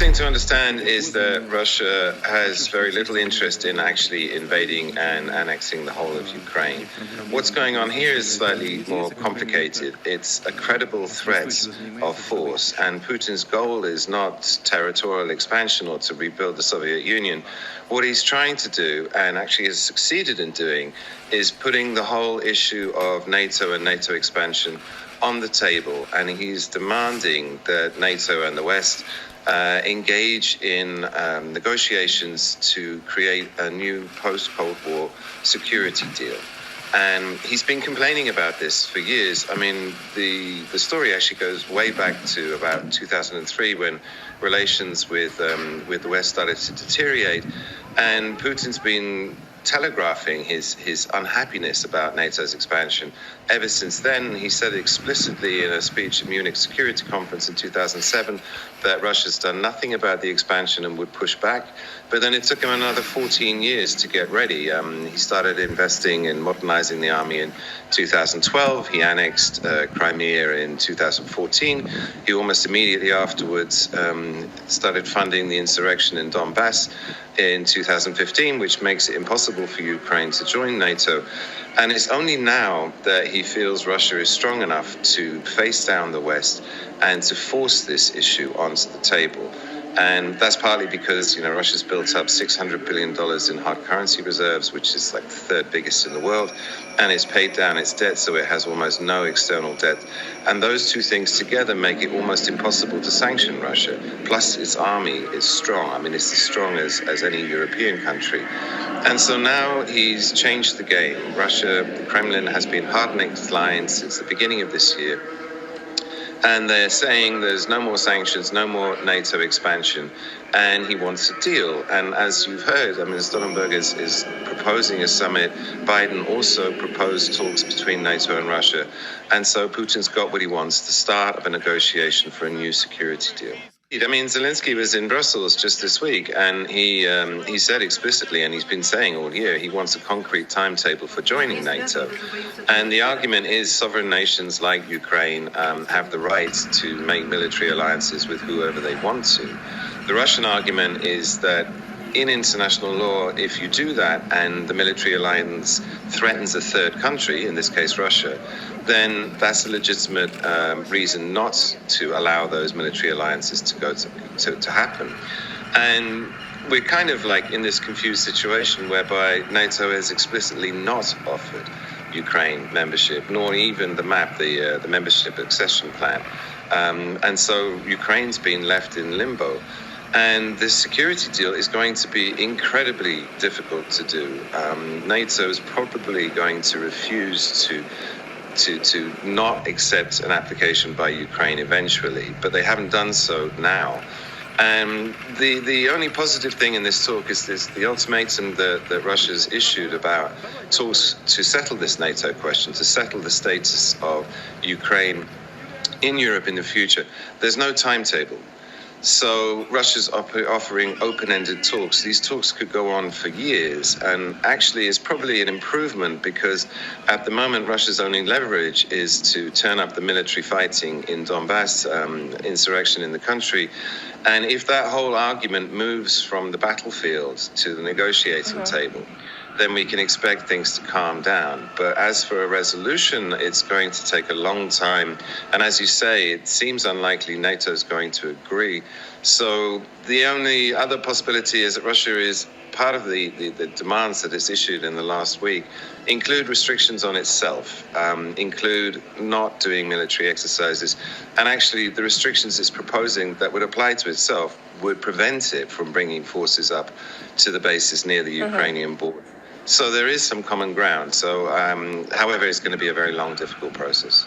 thing to understand is that Russia has very little interest in actually invading and annexing the whole of Ukraine. What's going on here is slightly more complicated. It's a credible threat of force, and Putin's goal is not territorial expansion or to rebuild the Soviet Union. What he's trying to do, and actually has succeeded in doing, is putting the whole issue of NATO and NATO expansion on the table, and he's demanding that NATO and the West engage in negotiations to create a new post-Cold War security deal. And he's been complaining about this for years. I mean, the story actually goes way back to about 2003 when relations with the West started to deteriorate, and Putin's been telegraphing his unhappiness about NATO's expansion. Ever since then, he said explicitly in a speech at Munich Security Conference in 2007 that Russia's done nothing about the expansion and would push back. But then it took him another 14 years to get ready. He started investing in modernizing the army in 2012. He annexed Crimea in 2014. He almost immediately afterwards started funding the insurrection in Donbass in 2015, which makes it impossible for Ukraine to join NATO. And it's only now that he feels Russia is strong enough to face down the West and to force this issue onto the table. And that's partly because, Russia's built up $600 billion in hard currency reserves, which is like the third biggest in the world, and it's paid down its debt, so it has almost no external debt. And those two things together make it almost impossible to sanction Russia. Plus, its army is strong. I mean, it's as strong as any European country. And so now he's changed the game. The Kremlin has been hardening its lines since the beginning of this year. And they're saying there's no more sanctions, no more NATO expansion, and he wants a deal. And as you've heard, Stoltenberg is proposing a summit. Biden also proposed talks between NATO and Russia. And so Putin's got what he wants, the start of a negotiation for a new security deal. Zelensky was in Brussels just this week, and he said explicitly, and he's been saying all year, he wants a concrete timetable for joining NATO. And the argument is sovereign nations like Ukraine have the right to make military alliances with whoever they want to. The Russian argument is that in international law, if you do that and the military alliance threatens a third country, in this case Russia, then that's a legitimate reason not to allow those military alliances to happen. And we're kind of like in this confused situation whereby NATO has explicitly not offered Ukraine membership, nor even the membership accession plan. And so Ukraine's been left in limbo. And this security deal is going to be incredibly difficult to do. NATO is probably going to refuse to not accept an application by Ukraine eventually, but they haven't done so now. And the only positive thing in this talk is the ultimatum that Russia's issued about talks to settle this NATO question, to settle the status of Ukraine in Europe in the future. There's no timetable. So Russia's offering open-ended talks. These talks could go on for years, and actually is probably an improvement because at the moment Russia's only leverage is to turn up the military fighting in Donbass, insurrection in the country. And if that whole argument moves from the battlefield to the negotiating table, then we can expect things to calm down. But as for a resolution, it's going to take a long time. And as you say, it seems unlikely NATO's going to agree. So the only other possibility is that Russia is part of the demands that it's issued in the last week include restrictions on itself, include not doing military exercises. And actually, the restrictions it's proposing that would apply to itself would prevent it from bringing forces up to the bases near the Ukrainian border. So there is some common ground. So, however, it's going to be a very long, difficult process.